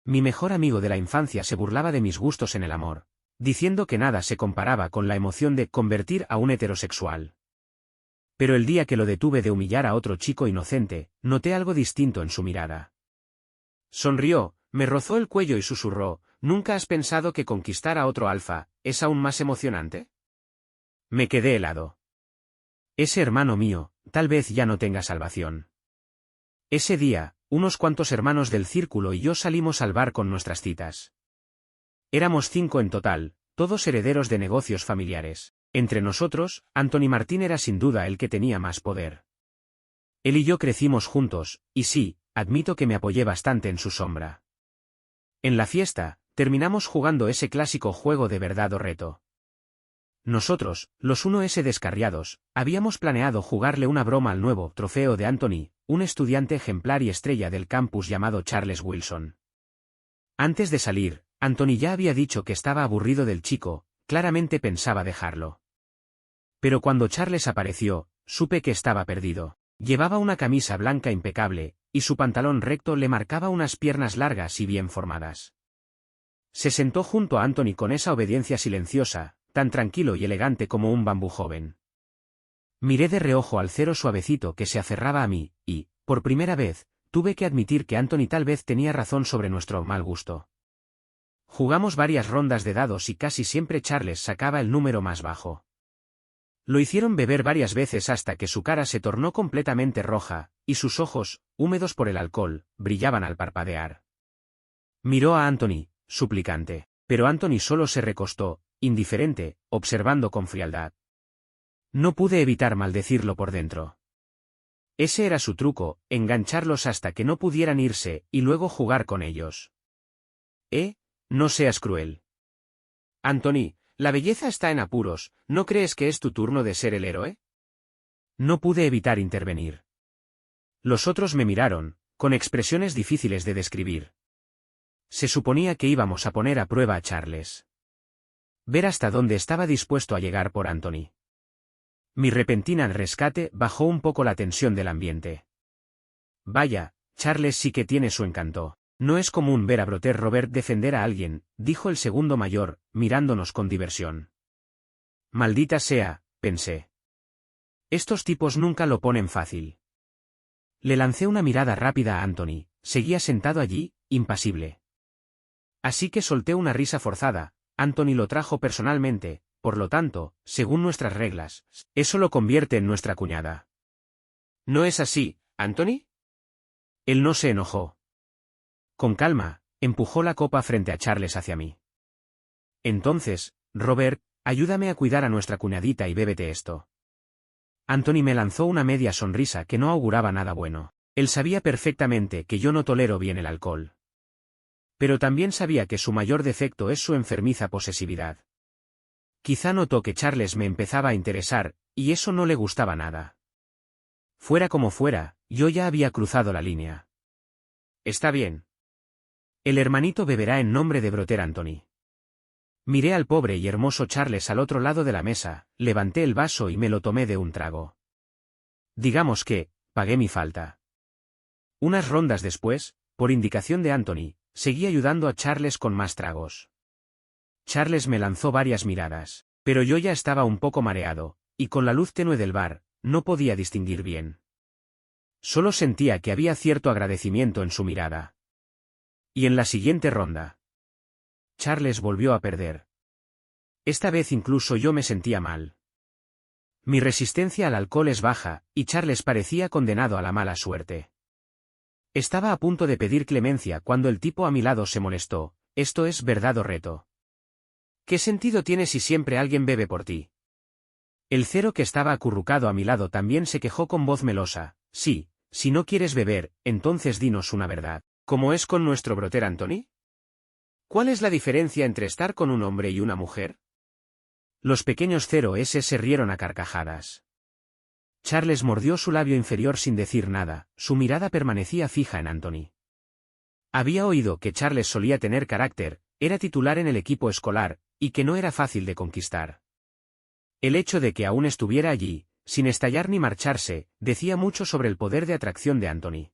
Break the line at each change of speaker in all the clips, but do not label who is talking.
Mi mejor amigo de la infancia se burlaba de mis gustos en el amor, diciendo que nada se comparaba con la emoción de convertir a un heterosexual. Pero el día que lo detuve de humillar a otro chico inocente, noté algo distinto en su mirada. Sonrió, me rozó el cuello y susurró, ¿nunca has pensado que conquistar a otro alfa es aún más emocionante? Me quedé helado. Ese hermano mío, tal vez ya no tenga salvación. Ese día, unos cuantos hermanos del círculo y yo salimos al bar con nuestras citas. Éramos 5 en total, todos herederos de negocios familiares. Entre nosotros, Anthony Martín era sin duda el que tenía más poder. Él y yo crecimos juntos, y sí, admito que me apoyé bastante en su sombra. En la fiesta, terminamos jugando ese clásico juego de verdad o reto. Nosotros, los 1S descarriados, habíamos planeado jugarle una broma al nuevo trofeo de Anthony, un estudiante ejemplar y estrella del campus llamado Charles Wilson. Antes de salir, Anthony ya había dicho que estaba aburrido del chico, claramente pensaba dejarlo. Pero cuando Charles apareció, supe que estaba perdido. Llevaba una camisa blanca impecable, y su pantalón recto le marcaba unas piernas largas y bien formadas. Se sentó junto a Anthony con esa obediencia silenciosa, tan tranquilo y elegante como un bambú joven. Miré de reojo al cero suavecito que se aferraba a mí, y, por primera vez, tuve que admitir que Anthony tal vez tenía razón sobre nuestro mal gusto. Jugamos varias rondas de dados y casi siempre Charles sacaba el número más bajo. Lo hicieron beber varias veces hasta que su cara se tornó completamente roja, y sus ojos, húmedos por el alcohol, brillaban al parpadear. Miró a Anthony, suplicante, pero Anthony solo se recostó, indiferente, observando con frialdad. No pude evitar maldecirlo por dentro. Ese era su truco, engancharlos hasta que no pudieran irse, y luego jugar con ellos. No seas cruel. Anthony, la belleza está en apuros, ¿no crees que es tu turno de ser el héroe? No pude evitar intervenir. Los otros me miraron, con expresiones difíciles de describir. Se suponía que íbamos a poner a prueba a Charles. Ver hasta dónde estaba dispuesto a llegar por Anthony. Mi repentina rescate bajó un poco la tensión del ambiente. Vaya, Charles sí que tiene su encanto. No es común ver a Brother Robert defender a alguien, dijo el segundo mayor, mirándonos con diversión. Maldita sea, pensé. Estos tipos nunca lo ponen fácil. Le lancé una mirada rápida a Anthony, seguía sentado allí, impasible. Así que solté una risa forzada. Anthony lo trajo personalmente, por lo tanto, según nuestras reglas, eso lo convierte en nuestra cuñada. ¿No es así, Anthony? Él no se enojó. Con calma, empujó la copa frente a Charles hacia mí. Entonces, Robert, ayúdame a cuidar a nuestra cuñadita y bébete esto. Anthony me lanzó una media sonrisa que no auguraba nada bueno. Él sabía perfectamente que yo no tolero bien el alcohol. Pero también sabía que su mayor defecto es su enfermiza posesividad. Quizá notó que Charles me empezaba a interesar, y eso no le gustaba nada. Fuera como fuera, yo ya había cruzado la línea. Está bien. El hermanito beberá en nombre de Brother Anthony. Miré al pobre y hermoso Charles al otro lado de la mesa, levanté el vaso y me lo tomé de un trago. Digamos que, pagué mi falta. Unas rondas después, por indicación de Anthony, seguí ayudando a Charles con más tragos. Charles me lanzó varias miradas, pero yo ya estaba un poco mareado, y con la luz tenue del bar, no podía distinguir bien. Solo sentía que había cierto agradecimiento en su mirada. Y en la siguiente ronda, Charles volvió a perder. Esta vez incluso yo me sentía mal. Mi resistencia al alcohol es baja, y Charles parecía condenado a la mala suerte. Estaba a punto de pedir clemencia cuando el tipo a mi lado se molestó. ¿Esto es verdad o reto? ¿Qué sentido tiene si siempre alguien bebe por ti? El cero que estaba acurrucado a mi lado también se quejó con voz melosa. Sí, si no quieres beber, entonces dinos una verdad. ¿Cómo es con nuestro Brother Anthony? ¿Cuál es la diferencia entre estar con un hombre y una mujer? Los pequeños 0S se rieron a carcajadas. Charles mordió su labio inferior sin decir nada, su mirada permanecía fija en Anthony. Había oído que Charles solía tener carácter, era titular en el equipo escolar, y que no era fácil de conquistar. El hecho de que aún estuviera allí, sin estallar ni marcharse, decía mucho sobre el poder de atracción de Anthony.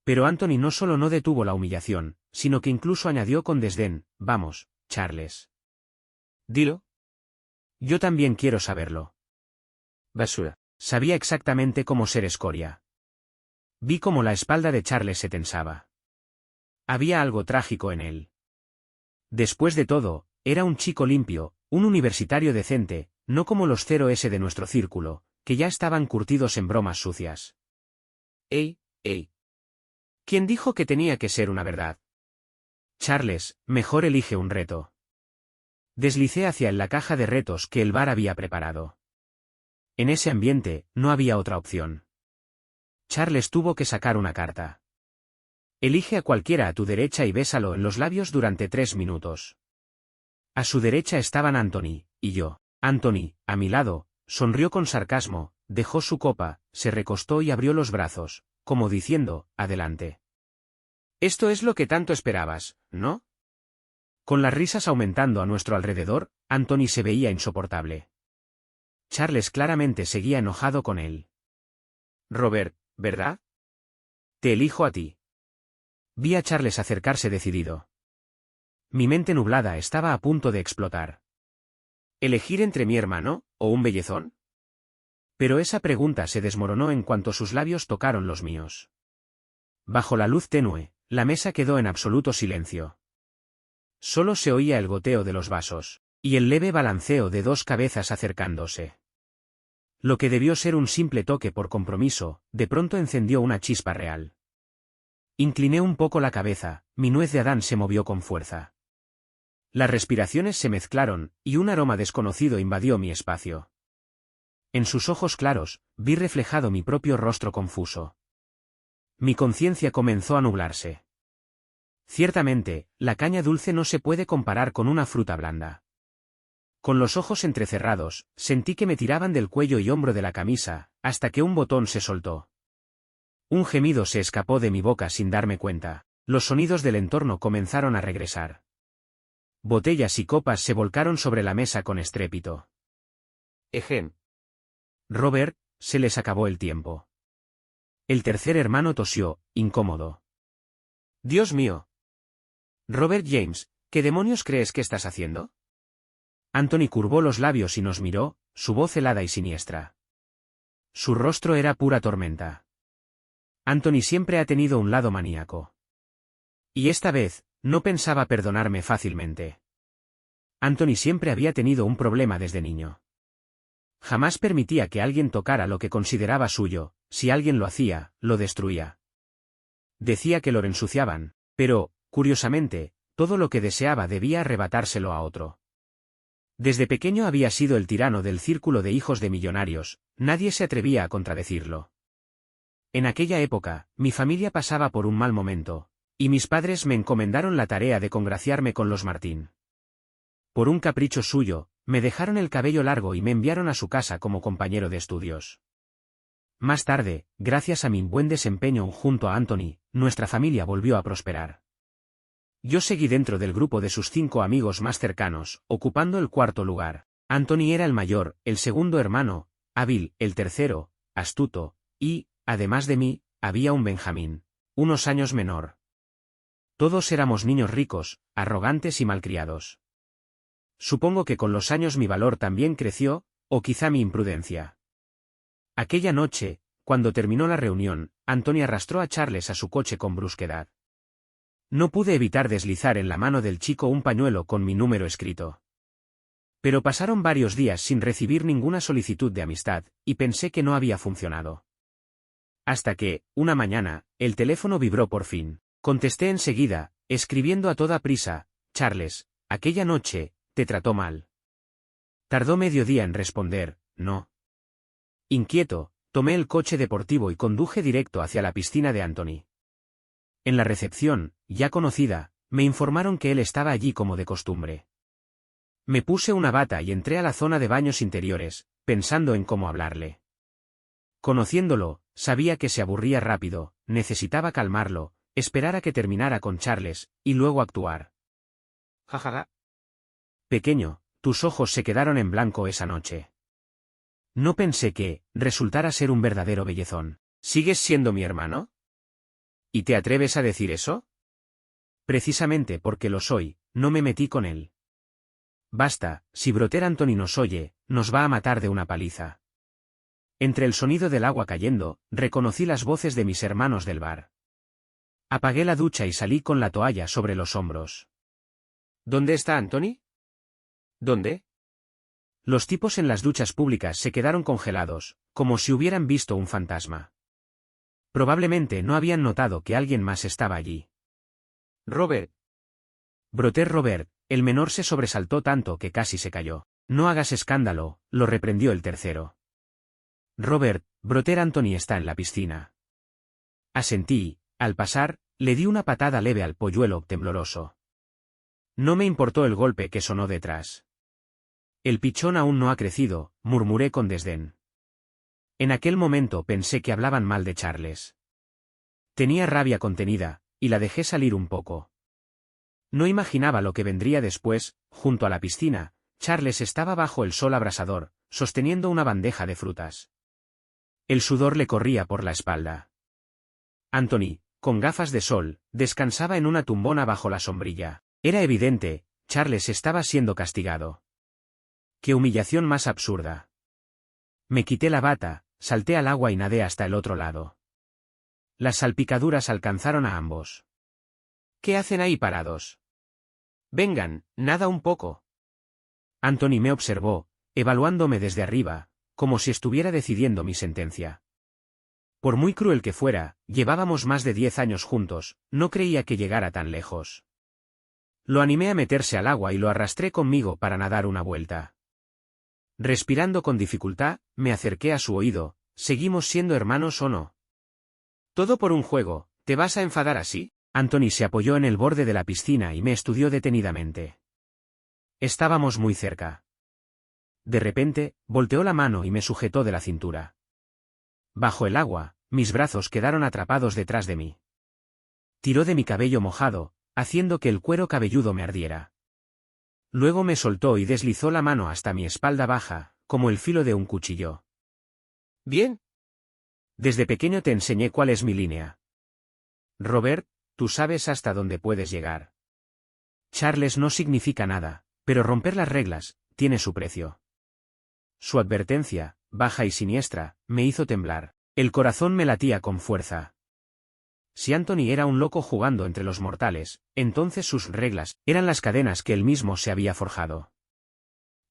Pero Anthony no solo no detuvo la humillación, sino que incluso añadió con desdén, «Vamos, Charles. Dilo. Yo también quiero saberlo». Basura. Sabía exactamente cómo ser escoria. Vi cómo la espalda de Charles se tensaba. Había algo trágico en él. Después de todo, era un chico limpio, un universitario decente, no como los 0S de nuestro círculo, que ya estaban curtidos en bromas sucias. ¡Ey! ¿Quién dijo que tenía que ser una verdad? Charles, mejor elige un reto. Deslicé hacia la caja de retos que el bar había preparado. En ese ambiente, no había otra opción. Charles tuvo que sacar una carta. Elige a cualquiera a tu derecha y bésalo en los labios durante 3 minutos. A su derecha estaban Anthony, y yo. Anthony, a mi lado, sonrió con sarcasmo, dejó su copa, se recostó y abrió los brazos, como diciendo, adelante. Esto es lo que tanto esperabas, ¿no? Con las risas aumentando a nuestro alrededor, Anthony se veía insoportable. Charles claramente seguía enojado con él. Robert, ¿verdad? Te elijo a ti. Vi a Charles acercarse decidido. Mi mente nublada estaba a punto de explotar. ¿Elegir entre mi hermano, o un bellezón? Pero esa pregunta se desmoronó en cuanto sus labios tocaron los míos. Bajo la luz tenue, la mesa quedó en absoluto silencio. Solo se oía el goteo de los vasos, y el leve balanceo de 2 cabezas acercándose. Lo que debió ser un simple toque por compromiso, de pronto encendió una chispa real. Incliné un poco la cabeza, mi nuez de Adán se movió con fuerza. Las respiraciones se mezclaron, y un aroma desconocido invadió mi espacio. En sus ojos claros, vi reflejado mi propio rostro confuso. Mi conciencia comenzó a nublarse. Ciertamente, la caña dulce no se puede comparar con una fruta blanda. Con los ojos entrecerrados, sentí que me tiraban del cuello y hombro de la camisa, hasta que un botón se soltó. Un gemido se escapó de mi boca sin darme cuenta. Los sonidos del entorno comenzaron a regresar. Botellas y copas se volcaron sobre la mesa con estrépito. Ejen. Robert, se les acabó el tiempo. El tercer hermano tosió, incómodo. Dios mío. Robert James, ¿qué demonios crees que estás haciendo? Anthony curvó los labios y nos miró, su voz helada y siniestra. Su rostro era pura tormenta. Anthony siempre ha tenido un lado maníaco. Y esta vez, no pensaba perdonarme fácilmente. Anthony siempre había tenido un problema desde niño. Jamás permitía que alguien tocara lo que consideraba suyo, si alguien lo hacía, lo destruía. Decía que lo ensuciaban, pero, curiosamente, todo lo que deseaba debía arrebatárselo a otro. Desde pequeño había sido el tirano del círculo de hijos de millonarios, nadie se atrevía a contradecirlo. En aquella época, mi familia pasaba por un mal momento, y mis padres me encomendaron la tarea de congraciarme con los Martín. Por un capricho suyo, me dejaron el cabello largo y me enviaron a su casa como compañero de estudios. Más tarde, gracias a mi buen desempeño junto a Anthony, nuestra familia volvió a prosperar. Yo seguí dentro del grupo de sus 5 amigos más cercanos, ocupando el 4.º lugar. Anthony era el mayor, el segundo hermano, hábil, el tercero, astuto, y, además de mí, había un Benjamín, unos años menor. Todos éramos niños ricos, arrogantes y malcriados. Supongo que con los años mi valor también creció, o quizá mi imprudencia. Aquella noche, cuando terminó la reunión, Anthony arrastró a Charles a su coche con brusquedad. No pude evitar deslizar en la mano del chico un pañuelo con mi número escrito. Pero pasaron varios días sin recibir ninguna solicitud de amistad, y pensé que no había funcionado. Hasta que, una mañana, el teléfono vibró por fin. Contesté enseguida, escribiendo a toda prisa, Charles, aquella noche, ¿te trató mal? Tardó medio día en responder, no. Inquieto, tomé el coche deportivo y conduje directo hacia la piscina de Anthony. En la recepción, ya conocida, me informaron que él estaba allí como de costumbre. Me puse una bata y entré a la zona de baños interiores, pensando en cómo hablarle. Conociéndolo, sabía que se aburría rápido, necesitaba calmarlo, esperar a que terminara con Charles, y luego actuar. Jajaja. Pequeño, tus ojos se quedaron en blanco esa noche. No pensé que resultara ser un verdadero bellezón. ¿Sigues siendo mi hermano? ¿Y te atreves a decir eso? Precisamente porque lo soy, no me metí con él. Basta, si Brother Anthony nos oye, nos va a matar de una paliza. Entre el sonido del agua cayendo, reconocí las voces de mis hermanos del bar. Apagué la ducha y salí con la toalla sobre los hombros.
¿Dónde está Anthony? ¿Dónde?
Los tipos en las duchas públicas se quedaron congelados, como si hubieran visto un fantasma. Probablemente no habían notado que alguien más estaba allí.
Robert.
Brother Robert, el menor se sobresaltó tanto que casi se cayó. No hagas escándalo, lo reprendió el tercero. Robert, Brother Anthony está en la piscina. Asentí, al pasar, le di una patada leve al polluelo tembloroso. No me importó el golpe que sonó detrás. El pichón aún no ha crecido, murmuré con desdén. En aquel momento pensé que hablaban mal de Charles. Tenía rabia contenida, y la dejé salir un poco. No imaginaba lo que vendría después. Junto a la piscina, Charles estaba bajo el sol abrasador, sosteniendo una bandeja de frutas. El sudor le corría por la espalda. Anthony, con gafas de sol, descansaba en una tumbona bajo la sombrilla. Era evidente, Charles estaba siendo castigado. ¡Qué humillación más absurda! Me quité la bata, salté al agua y nadé hasta el otro lado. Las salpicaduras alcanzaron a ambos.
¿Qué hacen ahí parados? Vengan, nada un poco.
Anthony me observó, evaluándome desde arriba, como si estuviera decidiendo mi sentencia. Por muy cruel que fuera, llevábamos más de 10 años juntos, no creía que llegara tan lejos. Lo animé a meterse al agua y lo arrastré conmigo para nadar una vuelta. Respirando con dificultad, me acerqué a su oído. ¿Seguimos siendo hermanos o no?
Todo por un juego, ¿te vas a enfadar así?
Anthony se apoyó en el borde de la piscina y me estudió detenidamente. Estábamos muy cerca. De repente, volteó la mano y me sujetó de la cintura. Bajo el agua, mis brazos quedaron atrapados detrás de mí. Tiró de mi cabello mojado, haciendo que el cuero cabelludo me ardiera. Luego me soltó y deslizó la mano hasta mi espalda baja, como el filo de un cuchillo.
¿Bien?
Desde pequeño te enseñé cuál es mi línea. Robert, tú sabes hasta dónde puedes llegar. Charles no significa nada, pero romper las reglas tiene su precio. Su advertencia, baja y siniestra, me hizo temblar. El corazón me latía con fuerza. Si Anthony era un loco jugando entre los mortales, entonces sus reglas eran las cadenas que él mismo se había forjado.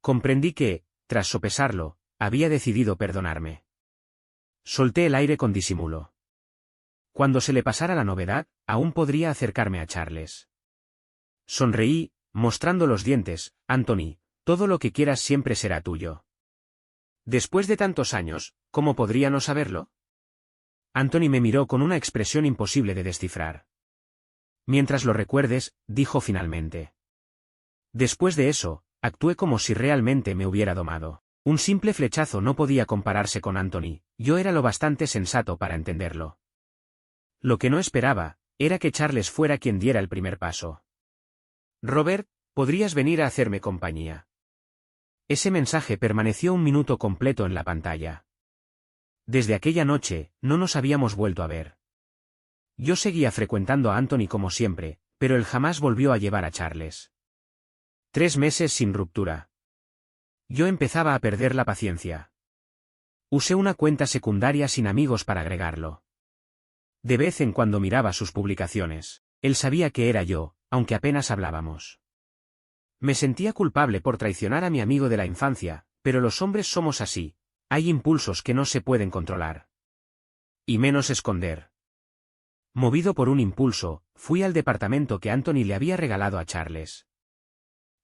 Comprendí que, tras sopesarlo, había decidido perdonarme. Solté el aire con disimulo. Cuando se le pasara la novedad, aún podría acercarme a Charles. Sonreí, mostrando los dientes. Anthony, todo lo que quieras siempre será tuyo.
Después de tantos años, ¿cómo podría no saberlo?
Anthony me miró con una expresión imposible de descifrar. Mientras lo recuerdes, dijo finalmente. Después de eso, actué como si realmente me hubiera domado. Un simple flechazo no podía compararse con Anthony, yo era lo bastante sensato para entenderlo. Lo que no esperaba, era que Charles fuera quien diera el primer paso.
Robert, ¿podrías venir a hacerme compañía?
Ese mensaje permaneció un minuto completo en la pantalla. Desde aquella noche, no nos habíamos vuelto a ver. Yo seguía frecuentando a Anthony como siempre, pero él jamás volvió a llevar a Charles. 3 meses sin ruptura. Yo empezaba a perder la paciencia. Usé una cuenta secundaria sin amigos para agregarlo. De vez en cuando miraba sus publicaciones. Él sabía que era yo, aunque apenas hablábamos. Me sentía culpable por traicionar a mi amigo de la infancia, pero los hombres somos así. Hay impulsos que no se pueden controlar. Y menos esconder. Movido por un impulso, fui al departamento que Anthony le había regalado a Charles.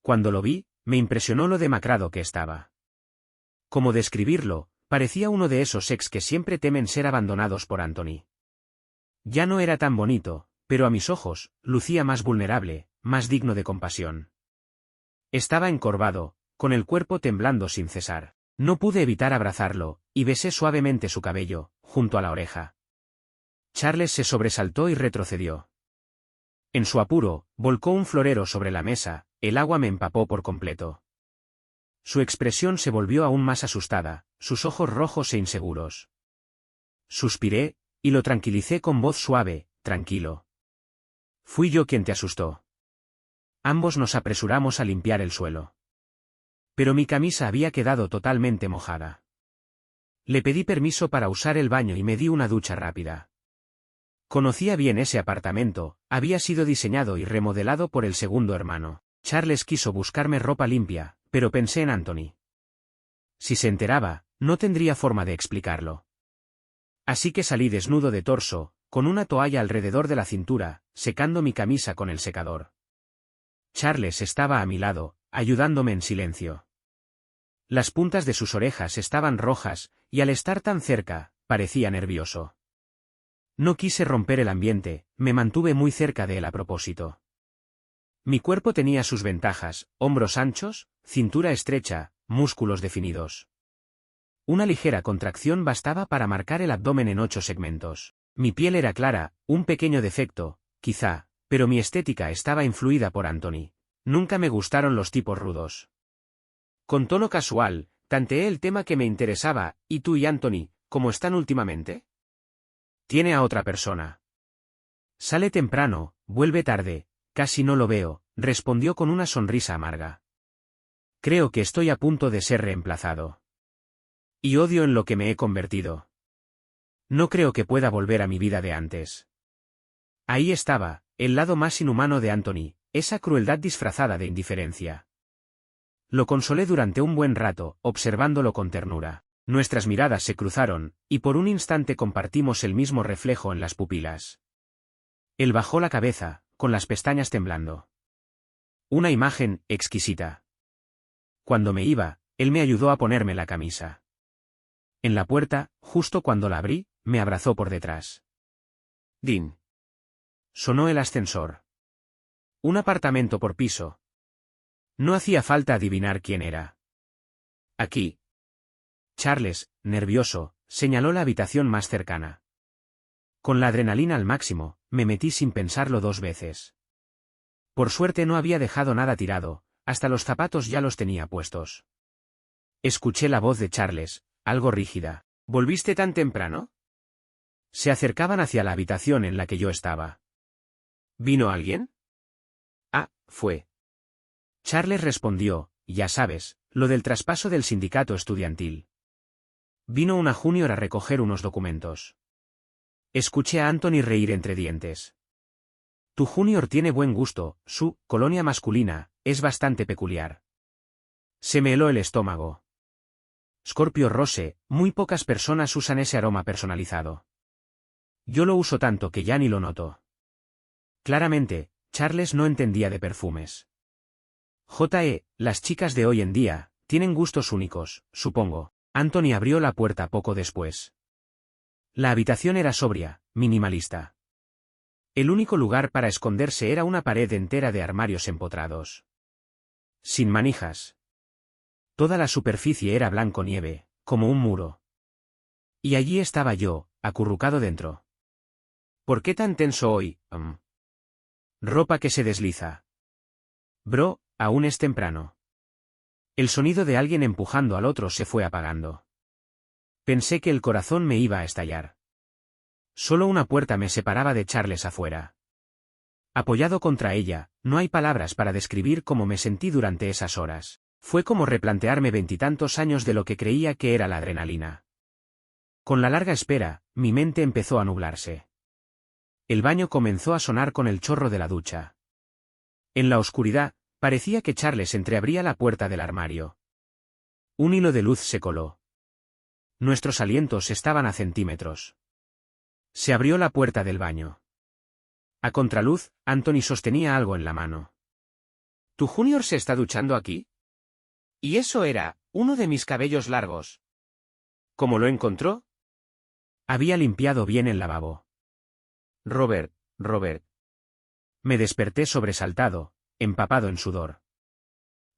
Cuando lo vi, me impresionó lo demacrado que estaba. ¿Cómo describirlo? Parecía uno de esos ex que siempre temen ser abandonados por Anthony. Ya no era tan bonito, pero a mis ojos, lucía más vulnerable, más digno de compasión. Estaba encorvado, con el cuerpo temblando sin cesar. No pude evitar abrazarlo, y besé suavemente su cabello, junto a la oreja. Charles se sobresaltó y retrocedió. En su apuro, volcó un florero sobre la mesa, el agua me empapó por completo. Su expresión se volvió aún más asustada, sus ojos rojos e inseguros. Suspiré, y lo tranquilicé con voz suave, tranquilo. Fui yo quien te asustó. Ambos nos apresuramos a limpiar el suelo. Pero mi camisa había quedado totalmente mojada. Le pedí permiso para usar el baño y me di una ducha rápida. Conocía bien ese apartamento, había sido diseñado y remodelado por el segundo hermano. Charles quiso buscarme ropa limpia, pero pensé en Anthony. Si se enteraba, no tendría forma de explicarlo. Así que salí desnudo de torso, con una toalla alrededor de la cintura, secando mi camisa con el secador. Charles estaba a mi lado, ayudándome en silencio. Las puntas de sus orejas estaban rojas, y al estar tan cerca, parecía nervioso. No quise romper el ambiente, me mantuve muy cerca de él a propósito. Mi cuerpo tenía sus ventajas, hombros anchos, cintura estrecha, músculos definidos. Una ligera contracción bastaba para marcar el abdomen en 8 segmentos. Mi piel era clara, un pequeño defecto, quizá, pero mi estética estaba influida por Anthony. Nunca me gustaron los tipos rudos. Con tono casual, tanteé el tema que me interesaba, ¿y tú y Anthony, cómo están últimamente? Tiene a otra persona. Sale temprano, vuelve tarde, casi no lo veo, respondió con una sonrisa amarga. Creo que estoy a punto de ser reemplazado. Y odio en lo que me he convertido. No creo que pueda volver a mi vida de antes. Ahí estaba, el lado más inhumano de Anthony, esa crueldad disfrazada de indiferencia. Lo consolé durante un buen rato, observándolo con ternura. Nuestras miradas se cruzaron, y por un instante compartimos el mismo reflejo en las pupilas. Él bajó la cabeza, con las pestañas temblando. Una imagen exquisita. Cuando me iba, él me ayudó a ponerme la camisa. En la puerta, justo cuando la abrí, me abrazó por detrás. Dean. Sonó el ascensor. Un apartamento por piso. No hacía falta adivinar quién era. Aquí. Charles, nervioso, señaló la habitación más cercana. Con la adrenalina al máximo, me metí sin pensarlo 2 veces. Por suerte no había dejado nada tirado, hasta los zapatos ya los tenía puestos. Escuché la voz de Charles, algo rígida. ¿Volviste tan temprano? Se acercaban hacia la habitación en la que yo estaba. ¿Vino alguien? Ah, fue. Charles respondió, ya sabes, lo del traspaso del sindicato estudiantil. Vino una junior a recoger unos documentos. Escuché a Anthony reír entre dientes. Tu junior tiene buen gusto, su colonia masculina es bastante peculiar. Se me heló el estómago. Scorpio Rose, muy pocas personas usan ese aroma personalizado. Yo lo uso tanto que ya ni lo noto. Claramente, Charles no entendía de perfumes. Las chicas de hoy en día, tienen gustos únicos, supongo. Anthony abrió la puerta poco después. La habitación era sobria, minimalista. El único lugar para esconderse era una pared entera de armarios empotrados. Sin manijas. Toda la superficie era blanco nieve, como un muro. Y allí estaba yo, acurrucado dentro. ¿Por qué tan tenso hoy? Ropa que se desliza. Bro, aún es temprano. El sonido de alguien empujando al otro se fue apagando. Pensé que el corazón me iba a estallar. Solo una puerta me separaba de Charles afuera. Apoyado contra ella, no hay palabras para describir cómo me sentí durante esas horas. Fue como replantearme 20 y tantos años de lo que creía que era la adrenalina. Con la larga espera, mi mente empezó a nublarse. El baño comenzó a sonar con el chorro de la ducha. En la oscuridad, parecía que Charles entreabría la puerta del armario. Un hilo de luz se coló. Nuestros alientos estaban a centímetros. Se abrió la puerta del baño. A contraluz, Anthony sostenía algo en la mano. ¿Tu junior se está duchando aquí? Y eso era, uno de mis cabellos largos. ¿Cómo lo encontró? Había limpiado bien el lavabo. Robert. Me desperté sobresaltado, empapado en sudor.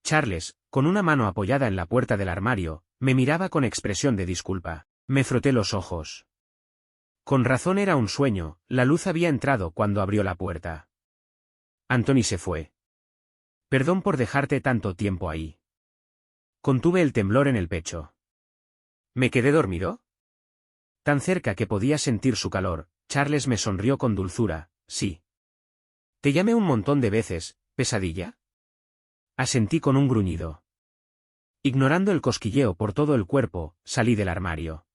Charles, con una mano apoyada en la puerta del armario, me miraba con expresión de disculpa. Me froté los ojos. Con razón era un sueño, la luz había entrado cuando abrió la puerta. Anthony se fue. Perdón por dejarte tanto tiempo ahí. Contuve el temblor en el pecho. ¿Me quedé dormido? Tan cerca que podía sentir su calor, Charles me sonrió con dulzura, sí. Te llamé un montón de veces, ¿pesadilla? Asentí con un gruñido. Ignorando el cosquilleo por todo el cuerpo, salí del armario.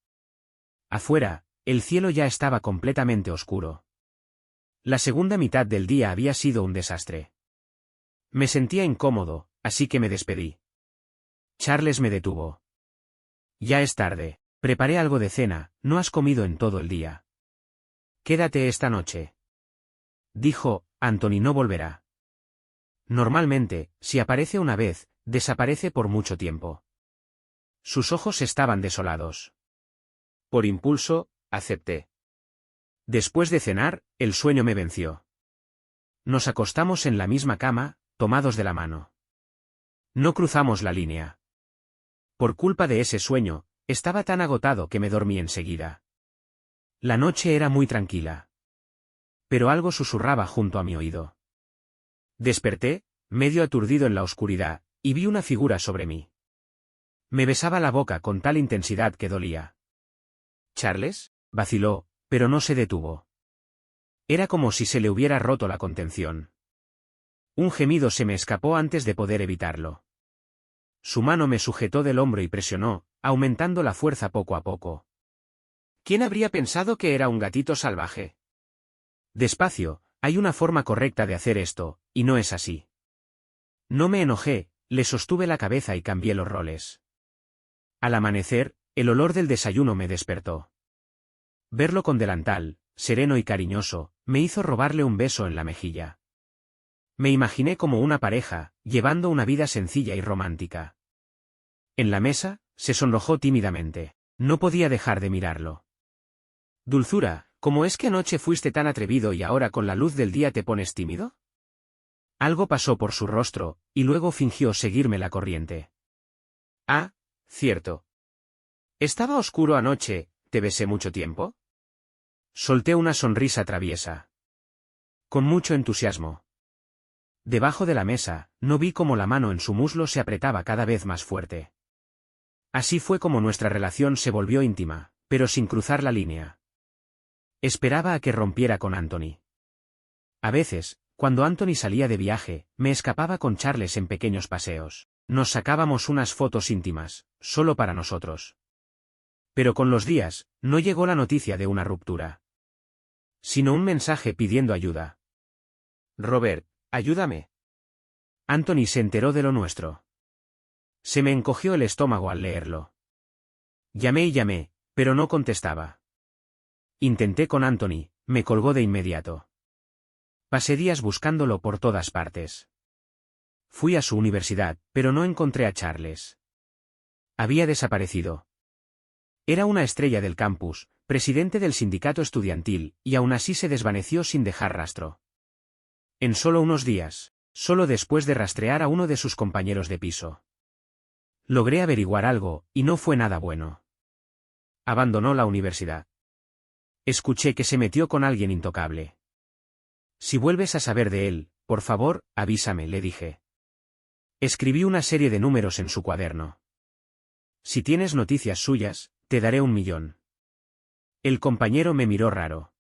Afuera, el cielo ya estaba completamente oscuro. La segunda mitad del día había sido un desastre. Me sentía incómodo, así que me despedí. Charles me detuvo. Ya es tarde. Preparé algo de cena, no has comido en todo el día. Quédate esta noche. Dijo, Anthony no volverá. Normalmente, si aparece una vez, desaparece por mucho tiempo. Sus ojos estaban desolados. Por impulso, acepté. Después de cenar, el sueño me venció. Nos acostamos en la misma cama, tomados de la mano. No cruzamos la línea. Por culpa de ese sueño, estaba tan agotado que me dormí enseguida. La noche era muy tranquila. Pero algo susurraba junto a mi oído. Desperté, medio aturdido en la oscuridad, y vi una figura sobre mí. Me besaba la boca con tal intensidad que dolía. ¿Charles? Vaciló, pero no se detuvo. Era como si se le hubiera roto la contención. Un gemido se me escapó antes de poder evitarlo. Su mano me sujetó del hombro y presionó, aumentando la fuerza poco a poco. ¿Quién habría pensado que era un gatito salvaje? Despacio, hay una forma correcta de hacer esto, y no es así. No me enojé, le sostuve la cabeza y cambié los roles. Al amanecer, el olor del desayuno me despertó. Verlo con delantal, sereno y cariñoso, me hizo robarle un beso en la mejilla. Me imaginé como una pareja, llevando una vida sencilla y romántica. En la mesa, se sonrojó tímidamente. No podía dejar de mirarlo. Dulzura, ¿cómo es que anoche fuiste tan atrevido y ahora con la luz del día te pones tímido? Algo pasó por su rostro, y luego fingió seguirme la corriente. Ah, cierto. Estaba oscuro anoche, ¿te besé mucho tiempo? Solté una sonrisa traviesa. Con mucho entusiasmo. Debajo de la mesa, no vi cómo la mano en su muslo se apretaba cada vez más fuerte. Así fue como nuestra relación se volvió íntima, pero sin cruzar la línea. Esperaba a que rompiera con Anthony. A veces, cuando Anthony salía de viaje, me escapaba con Charles en pequeños paseos. Nos sacábamos unas fotos íntimas, solo para nosotros. Pero con los días, no llegó la noticia de una ruptura. Sino un mensaje pidiendo ayuda. Robert, ayúdame. Anthony se enteró de lo nuestro. Se me encogió el estómago al leerlo. Llamé y llamé, pero no contestaba. Intenté con Anthony, me colgó de inmediato. Pasé días buscándolo por todas partes. Fui a su universidad, pero no encontré a Charles. Había desaparecido. Era una estrella del campus, presidente del sindicato estudiantil, y aún así se desvaneció sin dejar rastro. En solo unos días, solo después de rastrear a uno de sus compañeros de piso. Logré averiguar algo, y no fue nada bueno. Abandonó la universidad. Escuché que se metió con alguien intocable. Si vuelves a saber de él, por favor, avísame, le dije. Escribí una serie de números en su cuaderno. Si tienes noticias suyas, te daré 1.000.000. El compañero me miró raro.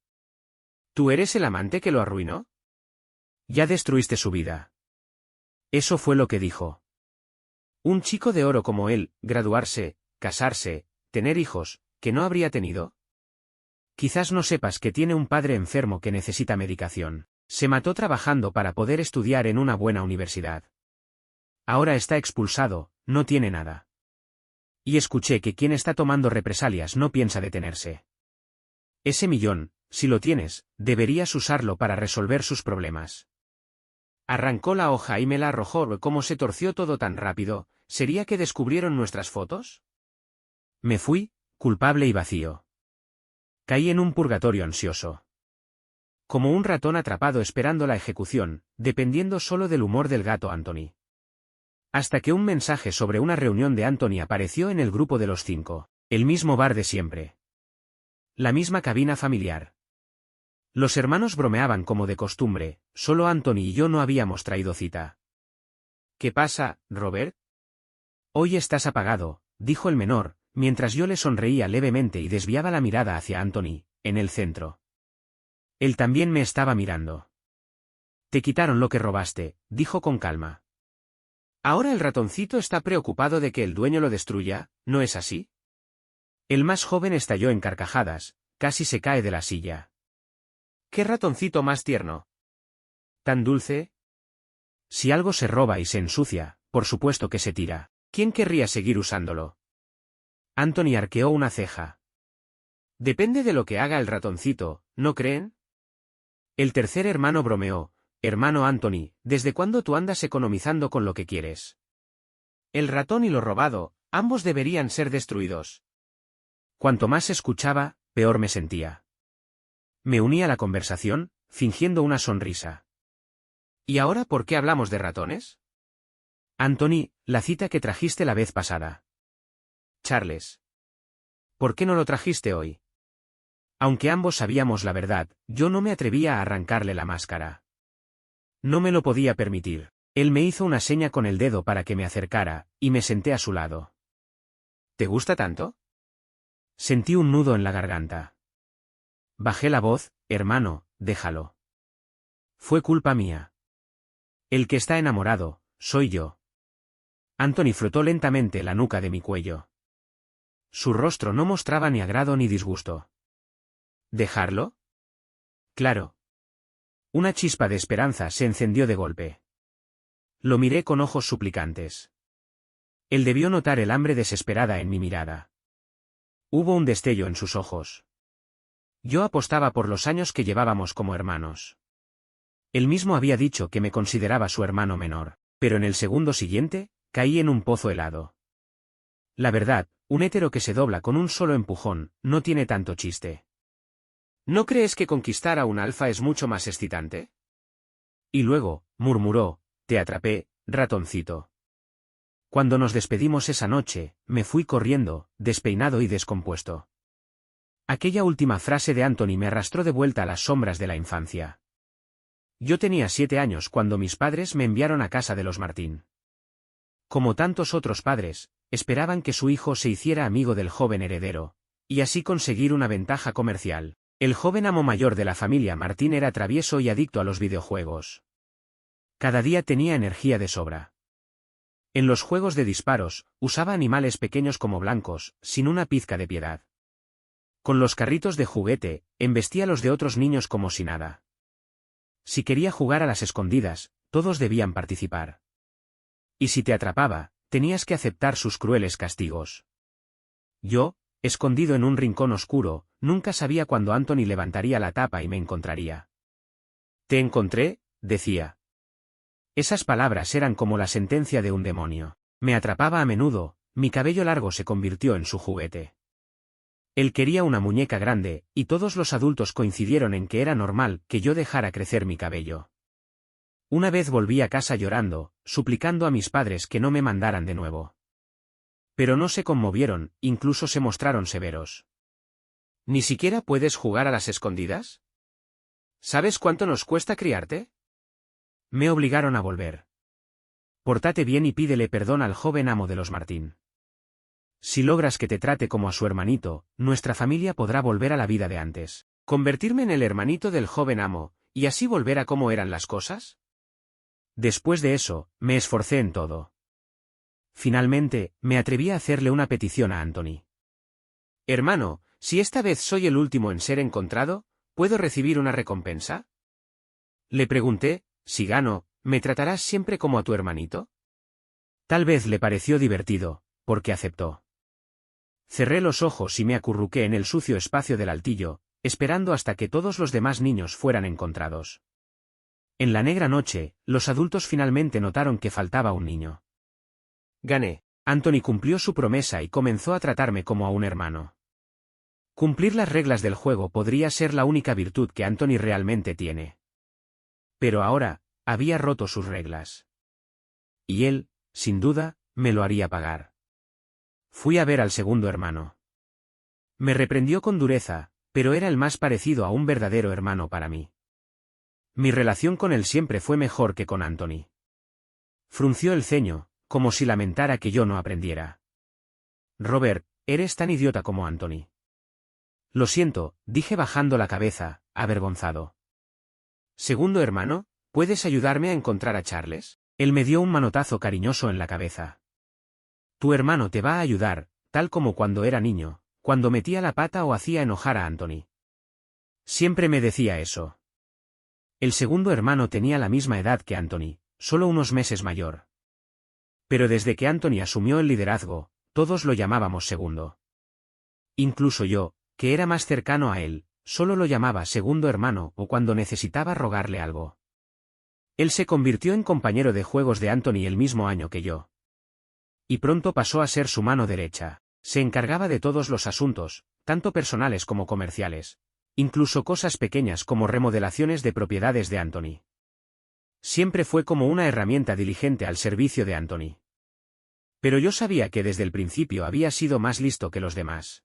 ¿Tú eres el amante que lo arruinó? Ya destruiste su vida. Eso fue lo que dijo. Un chico de oro como él, graduarse, casarse, tener hijos, ¿que no habría tenido? Quizás no sepas que tiene un padre enfermo que necesita medicación. Se mató trabajando para poder estudiar en una buena universidad. Ahora está expulsado, no tiene nada. Y escuché que quien está tomando represalias no piensa detenerse. Ese 1.000.000, si lo tienes, deberías usarlo para resolver sus problemas. Arrancó la hoja y me la arrojó. ¿Cómo se torció todo tan rápido? ¿Sería que descubrieron nuestras fotos? Me fui, culpable y vacío. Caí en un purgatorio ansioso. Como un ratón atrapado esperando la ejecución, dependiendo solo del humor del gato Anthony. Hasta que un mensaje sobre una reunión de Anthony apareció en el grupo de los 5, el mismo bar de siempre. La misma cabina familiar. Los hermanos bromeaban como de costumbre, solo Anthony y yo no habíamos traído cita. ¿Qué pasa, Robert? Hoy estás apagado, dijo el menor, mientras yo le sonreía levemente y desviaba la mirada hacia Anthony, en el centro. Él también me estaba mirando. Te quitaron lo que robaste, dijo con calma.
Ahora el ratoncito está preocupado de que el dueño lo destruya, ¿no es así?
El más joven estalló en carcajadas, casi se cae de la silla.
¿Qué ratoncito más tierno?
¿Tan dulce? Si algo se roba y se ensucia, por supuesto que se tira.
¿Quién querría seguir usándolo?
Anthony arqueó una ceja.
Depende de lo que haga el ratoncito, ¿no creen?
El tercer hermano bromeó. Hermano Anthony, ¿desde cuándo tú andas economizando con lo que quieres?
El ratón y lo robado, ambos deberían ser destruidos.
Cuanto más escuchaba, peor me sentía. Me uní a la conversación, fingiendo una sonrisa.
¿Y ahora por qué hablamos de ratones?
Anthony, la cita que trajiste la vez pasada.
Charles. ¿Por qué no lo trajiste hoy?
Aunque ambos sabíamos la verdad, yo no me atrevía a arrancarle la máscara. No me lo podía permitir. Él me hizo una seña con el dedo para que me acercara, y me senté a su lado.
¿Te gusta tanto?
Sentí un nudo en la garganta. Bajé la voz. Hermano, déjalo. Fue culpa mía. El que está enamorado, soy yo. Anthony frotó lentamente la nuca de mi cuello. Su rostro no mostraba ni agrado ni disgusto.
¿Dejarlo?
Claro. Una chispa de esperanza se encendió de golpe. Lo miré con ojos suplicantes. Él debió notar el hambre desesperada en mi mirada. Hubo un destello en sus ojos. Yo apostaba por los años que llevábamos como hermanos. Él mismo había dicho que me consideraba su hermano menor, pero en el segundo siguiente, caí en un pozo helado. La verdad, un hétero que se dobla con un solo empujón, no tiene tanto chiste.
¿No crees que conquistar a un alfa es mucho más excitante?
Y luego, murmuró, te atrapé, ratoncito. Cuando nos despedimos esa noche, me fui corriendo, despeinado y descompuesto. Aquella última frase de Anthony me arrastró de vuelta a las sombras de la infancia. Yo tenía 7 años cuando mis padres me enviaron a casa de los Martín. Como tantos otros padres, esperaban que su hijo se hiciera amigo del joven heredero, y así conseguir una ventaja comercial. El joven amo mayor de la familia Martín era travieso y adicto a los videojuegos. Cada día tenía energía de sobra. En los juegos de disparos, usaba animales pequeños como blancos, sin una pizca de piedad. Con los carritos de juguete, embestía a los de otros niños como si nada. Si quería jugar a las escondidas, todos debían participar. Y si te atrapaba, tenías que aceptar sus crueles castigos. Yo, escondido en un rincón oscuro, nunca sabía cuándo Anthony levantaría la tapa y me encontraría.
Te encontré, decía.
Esas palabras eran como la sentencia de un demonio. Me atrapaba a menudo, mi cabello largo se convirtió en su juguete. Él quería una muñeca grande, y todos los adultos coincidieron en que era normal que yo dejara crecer mi cabello. Una vez volví a casa llorando, suplicando a mis padres que no me mandaran de nuevo. Pero no se conmovieron, incluso se mostraron severos.
¿Ni siquiera puedes jugar a las escondidas? ¿Sabes cuánto nos cuesta criarte?
Me obligaron a volver. Pórtate bien y pídele perdón al joven amo de los Martín. Si logras que te trate como a su hermanito, nuestra familia podrá volver a la vida de antes.
¿Convertirme en el hermanito del joven amo, y así volver a cómo eran las cosas?
Después de eso, me esforcé en todo. Finalmente, me atreví a hacerle una petición a Anthony.
Hermano, si esta vez soy el último en ser encontrado, ¿puedo recibir una recompensa?
Le pregunté, si gano, ¿me tratarás siempre como a tu hermanito? Tal vez le pareció divertido, porque aceptó. Cerré los ojos y me acurruqué en el sucio espacio del altillo, esperando hasta que todos los demás niños fueran encontrados. En la negra noche, los adultos finalmente notaron que faltaba un niño.
Gané.
Anthony cumplió su promesa y comenzó a tratarme como a un hermano. Cumplir las reglas del juego podría ser la única virtud que Anthony realmente tiene. Pero ahora, había roto sus reglas. Y él, sin duda, me lo haría pagar. Fui a ver al segundo hermano. Me reprendió con dureza, pero era el más parecido a un verdadero hermano para mí. Mi relación con él siempre fue mejor que con Anthony. Frunció el ceño, como si lamentara que yo no aprendiera. Robert, eres tan idiota como Anthony. Lo siento, dije bajando la cabeza, avergonzado.
¿Segundo hermano? ¿Puedes ayudarme a encontrar a Charles?
Él me dio un manotazo cariñoso en la cabeza. Tu hermano te va a ayudar, tal como cuando era niño, cuando metía la pata o hacía enojar a Anthony. Siempre me decía eso. El segundo hermano tenía la misma edad que Anthony, solo unos meses mayor. Pero desde que Anthony asumió el liderazgo, todos lo llamábamos segundo. Incluso yo, que era más cercano a él, solo lo llamaba segundo hermano o cuando necesitaba rogarle algo. Él se convirtió en compañero de juegos de Anthony el mismo año que yo. Y pronto pasó a ser su mano derecha. Se encargaba de todos los asuntos, tanto personales como comerciales, incluso cosas pequeñas como remodelaciones de propiedades de Anthony. Siempre fue como una herramienta diligente al servicio de Anthony. Pero yo sabía que desde el principio había sido más listo que los demás.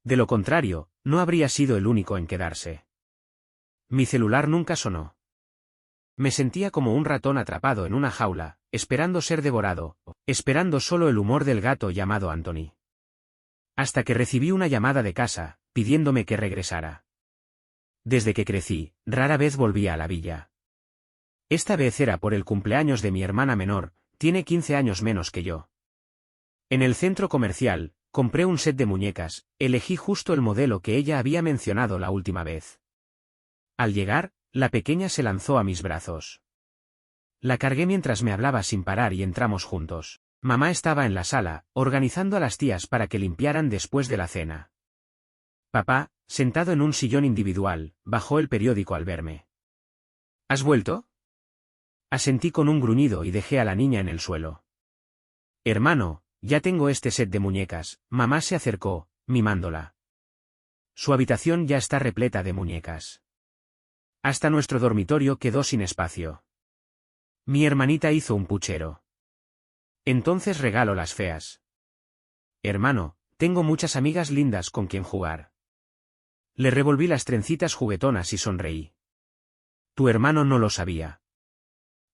De lo contrario, no habría sido el único en quedarse. Mi celular nunca sonó. Me sentía como un ratón atrapado en una jaula, esperando ser devorado, esperando solo el humor del gato llamado Anthony. Hasta que recibí una llamada de casa, pidiéndome que regresara. Desde que crecí, rara vez volvía a la villa. Esta vez era por el cumpleaños de mi hermana menor, tiene 15 años menos que yo. En el centro comercial, compré un set de muñecas, elegí justo el modelo que ella había mencionado la última vez. Al llegar, la pequeña se lanzó a mis brazos. La cargué mientras me hablaba sin parar y entramos juntos. Mamá estaba en la sala, organizando a las tías para que limpiaran después de la cena. Papá, sentado en un sillón individual, bajó el periódico al verme. ¿Has vuelto? Asentí con un gruñido y dejé a la niña en el suelo. Hermano, ya tengo este set de muñecas. Mamá se acercó, mimándola. Su habitación ya está repleta de muñecas. Hasta nuestro dormitorio quedó sin espacio. Mi hermanita hizo un puchero. Entonces regalo las feas. Hermano, tengo muchas amigas lindas con quien jugar. Le revolví las trencitas juguetonas y sonreí. Tu hermano no lo sabía.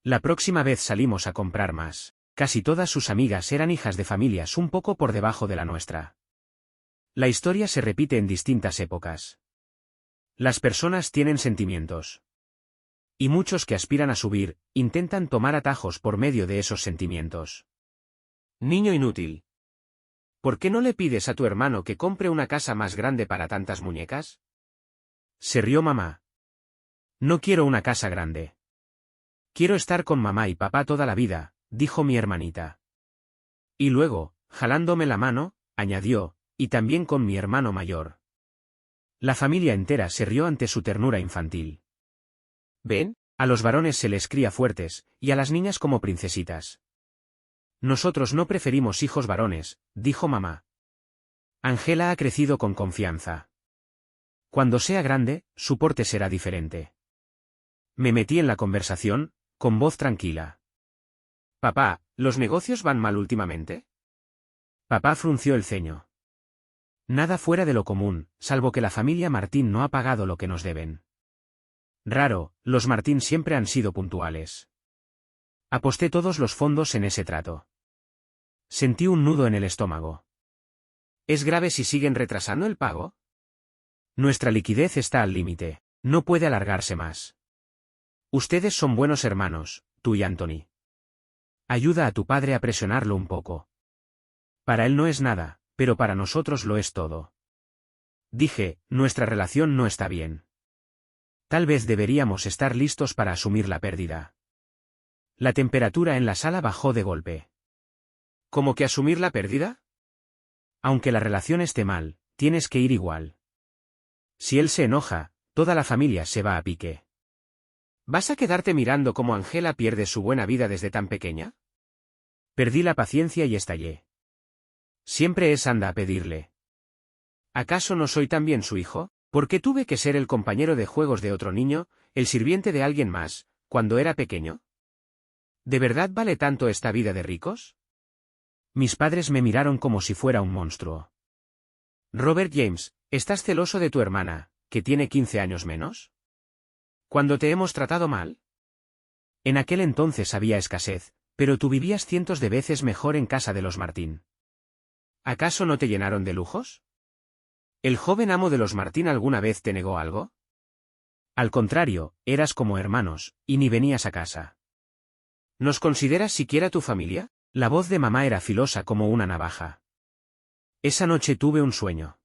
La próxima vez salimos a comprar más. Casi todas sus amigas eran hijas de familias un poco por debajo de la nuestra. La historia se repite en distintas épocas. Las personas tienen sentimientos. Y muchos que aspiran a subir, intentan tomar atajos por medio de esos sentimientos. Niño inútil. ¿Por qué no le pides a tu hermano que compre una casa más grande para tantas muñecas? Se rió mamá. No quiero una casa grande. Quiero estar con mamá y papá toda la vida, dijo mi hermanita. Y luego, jalándome la mano, añadió, y también con mi hermano mayor. La familia entera se rió ante su ternura infantil. ¿Ven? A los varones se les cría fuertes, y a las niñas como princesitas. Nosotros no preferimos hijos varones, dijo mamá. Angela ha crecido con confianza. Cuando sea grande, su porte será diferente. Me metí en la conversación, con voz tranquila. Papá, ¿los negocios van mal últimamente? Papá frunció el ceño. Nada fuera de lo común, salvo que la familia Martín no ha pagado lo que nos deben. Raro, los Martín siempre han sido puntuales. Aposté todos los fondos en ese trato. Sentí un nudo en el estómago. ¿Es grave si siguen retrasando el pago? Nuestra liquidez está al límite, no puede alargarse más. Ustedes son buenos hermanos, tú y Anthony. Ayuda a tu padre a presionarlo un poco. Para él no es nada, pero para nosotros lo es todo. Dije, nuestra relación no está bien. Tal vez deberíamos estar listos para asumir la pérdida. La temperatura en la sala bajó de golpe. ¿Cómo que asumir la pérdida? Aunque la relación esté mal, tienes que ir igual. Si él se enoja, toda la familia se va a pique. ¿Vas a quedarte mirando cómo Angela pierde su buena vida desde tan pequeña? Perdí la paciencia y estallé. Siempre es anda a pedirle. ¿Acaso no soy también su hijo? ¿Por qué tuve que ser el compañero de juegos de otro niño, el sirviente de alguien más, cuando era pequeño? ¿De verdad vale tanto esta vida de ricos? Mis padres me miraron como si fuera un monstruo. Robert James, ¿estás celoso de tu hermana, que tiene 15 años menos? ¿Cuándo te hemos tratado mal? En aquel entonces había escasez, pero tú vivías cientos de veces mejor en casa de los Martín. ¿Acaso no te llenaron de lujos? ¿El joven amo de los Martín alguna vez te negó algo? Al contrario, eras como hermanos, y ni venías a casa.
¿Nos consideras siquiera tu familia?
La voz de mamá era filosa como una navaja. Esa noche tuve un sueño.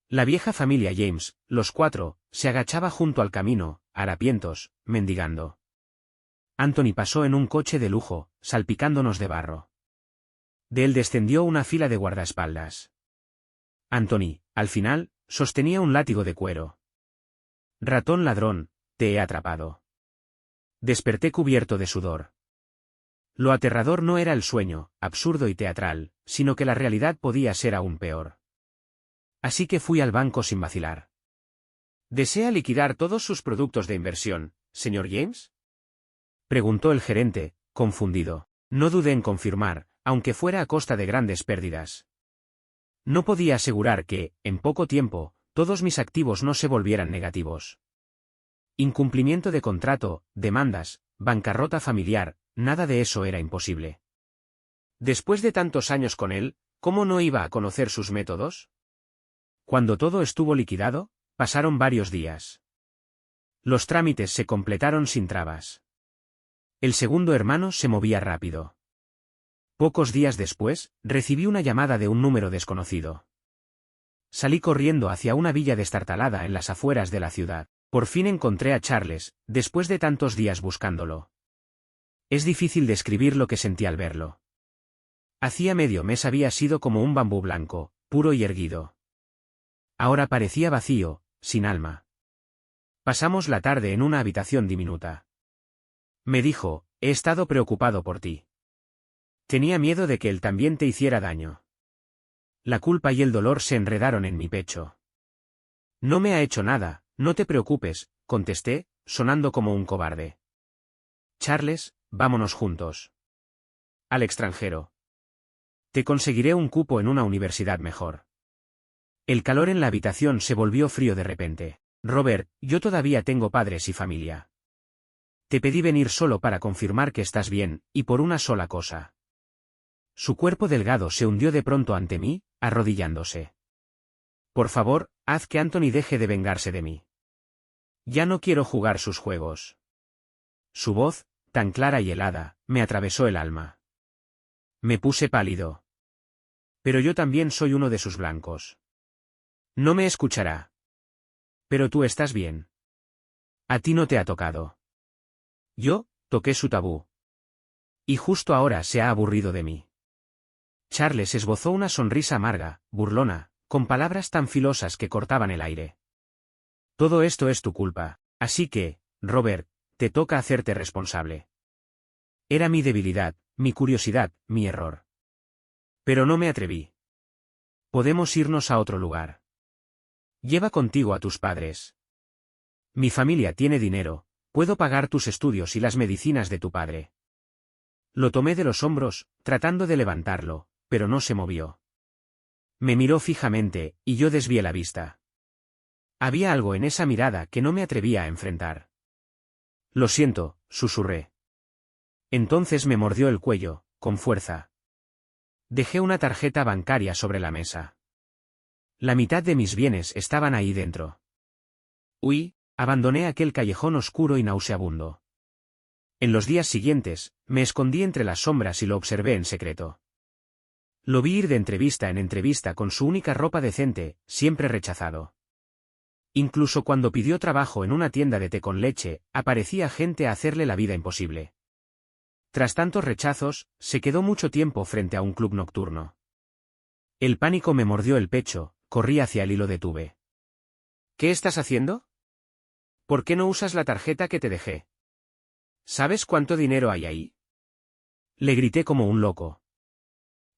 La vieja familia James, los cuatro, se agachaba junto al camino, harapientos, mendigando. Anthony pasó en un coche de lujo, salpicándonos de barro. De él descendió una fila de guardaespaldas. Anthony, al final, sostenía un látigo de cuero. Ratón ladrón, te he atrapado. Desperté cubierto de sudor. Lo aterrador no era el sueño, absurdo y teatral, sino que la realidad podía ser aún peor. Así que fui al banco sin vacilar.
¿Desea liquidar todos sus productos de inversión, señor James?
Preguntó el gerente, confundido. No dudé en confirmar, aunque fuera a costa de grandes pérdidas. No podía asegurar que, en poco tiempo, todos mis activos no se volvieran negativos. Incumplimiento de contrato, demandas, bancarrota familiar, nada de eso era imposible.
Después de tantos años con él, ¿cómo no iba a conocer sus métodos?
Cuando todo estuvo liquidado, pasaron varios días. Los trámites se completaron sin trabas. El segundo hermano se movía rápido. Pocos días después, recibí una llamada de un número desconocido. Salí corriendo hacia una villa destartalada en las afueras de la ciudad. Por fin encontré a Charles, después de tantos días buscándolo. Es difícil describir lo que sentí al verlo. Hacía medio mes había sido como un bambú blanco, puro y erguido. Ahora parecía vacío, sin alma. Pasamos la tarde en una habitación diminuta. Me dijo, he estado preocupado por ti. Tenía miedo de que él también te hiciera daño. La culpa y el dolor se enredaron en mi pecho. No me ha hecho nada, no te preocupes, contesté, sonando como un cobarde. Charles, vámonos juntos. Al extranjero. Te conseguiré un cupo en una universidad mejor. El calor en la habitación se volvió frío de repente. Robert, yo todavía tengo padres y familia. Te pedí venir solo para confirmar que estás bien, y por una sola cosa. Su cuerpo delgado se hundió de pronto ante mí, arrodillándose. Por favor, haz que Anthony deje de vengarse de mí. Ya no quiero jugar sus juegos. Su voz, tan clara y helada, me atravesó el alma. Me puse pálido. Pero yo también soy uno de sus blancos. No me escuchará. Pero tú estás bien. A ti no te ha tocado. Yo, toqué su tabú. Y justo ahora se ha aburrido de mí. Charles esbozó una sonrisa amarga, burlona, con palabras tan filosas que cortaban el aire. Todo esto es tu culpa, así que, Robert, te toca hacerte responsable. Era mi debilidad, mi curiosidad, mi error. Pero no me atreví. Podemos irnos a otro lugar. Lleva contigo a tus padres. Mi familia tiene dinero, puedo pagar tus estudios y las medicinas de tu padre. Lo tomé de los hombros, tratando de levantarlo, pero no se movió. Me miró fijamente, y yo desvié la vista. Había algo en esa mirada que no me atrevía a enfrentar. Lo siento, susurré. Entonces me mordió el cuello, con fuerza. Dejé una tarjeta bancaria sobre la mesa. La mitad de mis bienes estaban ahí dentro. Huí, abandoné aquel callejón oscuro y nauseabundo. En los días siguientes, me escondí entre las sombras y lo observé en secreto. Lo vi ir de entrevista en entrevista con su única ropa decente, siempre rechazado. Incluso cuando pidió trabajo en una tienda de té con leche, aparecía gente a hacerle la vida imposible. Tras tantos rechazos, se quedó mucho tiempo frente a un club nocturno. El pánico me mordió el pecho, corrí hacia el hilo de tube.
¿Qué estás haciendo? ¿Por qué no usas la tarjeta que te dejé? ¿Sabes cuánto dinero hay ahí?
Le grité como un loco.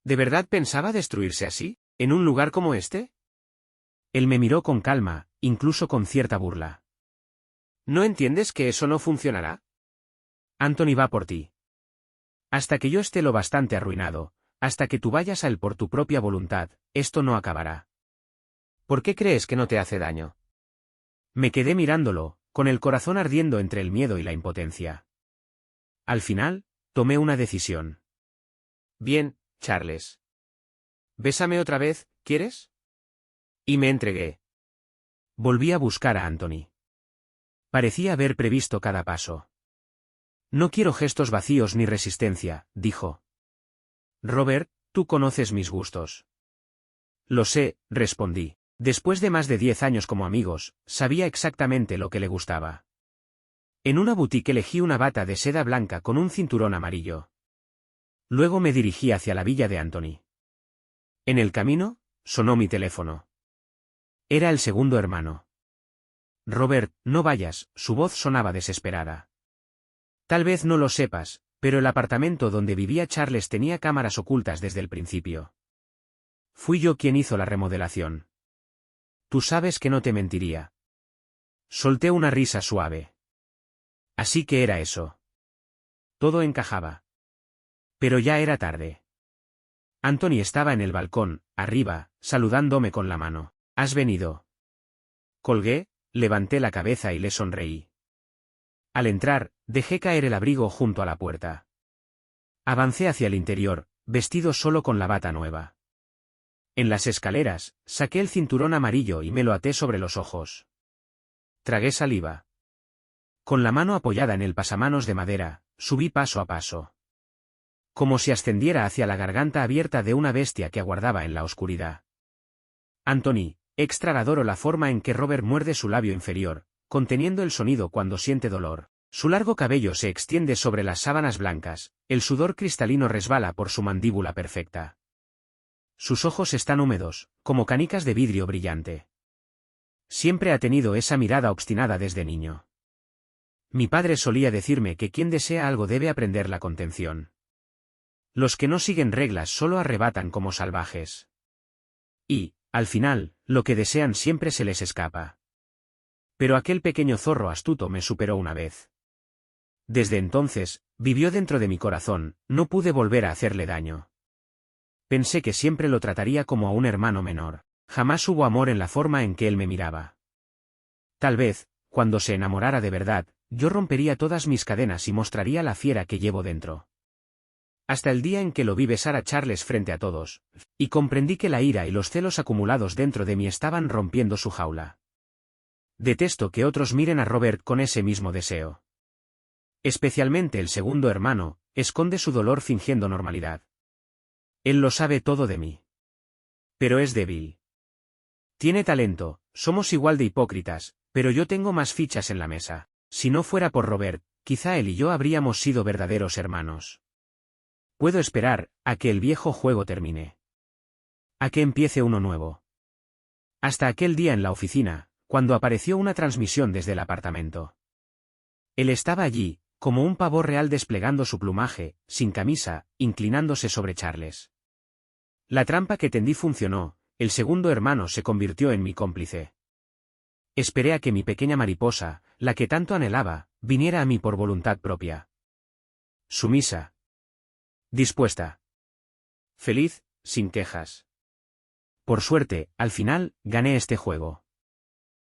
¿De verdad pensaba destruirse así, en un lugar como este?
Él me miró con calma, incluso con cierta burla.
¿No entiendes que eso no funcionará?
Anthony va por ti. Hasta que yo esté lo bastante arruinado, hasta que tú vayas a él por tu propia voluntad, esto no acabará.
¿Por qué crees que no te hace daño?
Me quedé mirándolo, con el corazón ardiendo entre el miedo y la impotencia. Al final, tomé una decisión.
Bien, Charles. Bésame otra vez, ¿quieres? Y me entregué.
Volví a buscar a Anthony. Parecía haber previsto cada paso. No quiero gestos vacíos ni resistencia, dijo. Robert, tú conoces mis gustos. Lo sé, respondí. Después de más de 10 años como amigos, sabía exactamente lo que le gustaba. En una boutique elegí una bata de seda blanca con un cinturón amarillo. Luego me dirigí hacia la villa de Anthony. En el camino, sonó mi teléfono. Era el segundo hermano. Robert, no vayas, su voz sonaba desesperada. Tal vez no lo sepas, pero el apartamento donde vivía Charles tenía cámaras ocultas desde el principio. Fui yo quien hizo la remodelación. Tú sabes que no te mentiría. Solté una risa suave. Así que era eso. Todo encajaba. Pero ya era tarde. Anthony estaba en el balcón, arriba, saludándome con la mano. ¿Has venido? Colgué, levanté la cabeza y le sonreí. Al entrar, dejé caer el abrigo junto a la puerta. Avancé hacia el interior, vestido solo con la bata nueva. En las escaleras, saqué el cinturón amarillo y me lo até sobre los ojos. Tragué saliva. Con la mano apoyada en el pasamanos de madera, subí paso a paso. Como si ascendiera hacia la garganta abierta de una bestia que aguardaba en la oscuridad. Anthony, extra adoro la forma en que Robert muerde su labio inferior, conteniendo el sonido cuando siente dolor. Su largo cabello se extiende sobre las sábanas blancas, el sudor cristalino resbala por su mandíbula perfecta. Sus ojos están húmedos, como canicas de vidrio brillante. Siempre ha tenido esa mirada obstinada desde niño. Mi padre solía decirme que quien desea algo debe aprender la contención. Los que no siguen reglas solo arrebatan como salvajes. Y, al final, lo que desean siempre se les escapa. Pero aquel pequeño zorro astuto me superó una vez. Desde entonces, vivió dentro de mi corazón, no pude volver a hacerle daño. Pensé que siempre lo trataría como a un hermano menor. Jamás hubo amor en la forma en que él me miraba. Tal vez, cuando se enamorara de verdad, yo rompería todas mis cadenas y mostraría la fiera que llevo dentro. Hasta el día en que lo vi besar a Charles frente a todos, y comprendí que la ira y los celos acumulados dentro de mí estaban rompiendo su jaula. Detesto que otros miren a Robert con ese mismo deseo. Especialmente el segundo hermano, esconde su dolor fingiendo normalidad. Él lo sabe todo de mí. Pero es débil. Tiene talento, somos igual de hipócritas, pero yo tengo más fichas en la mesa. Si no fuera por Robert, quizá él y yo habríamos sido verdaderos hermanos. Puedo esperar a que el viejo juego termine. A que empiece uno nuevo. Hasta aquel día en la oficina, cuando apareció una transmisión desde el apartamento. Él estaba allí, como un pavo real desplegando su plumaje, sin camisa, inclinándose sobre Charles. La trampa que tendí funcionó, el segundo hermano se convirtió en mi cómplice. Esperé a que mi pequeña mariposa, la que tanto anhelaba, viniera a mí por voluntad propia. Sumisa. Dispuesta. Feliz, sin quejas. Por suerte, al final, gané este juego.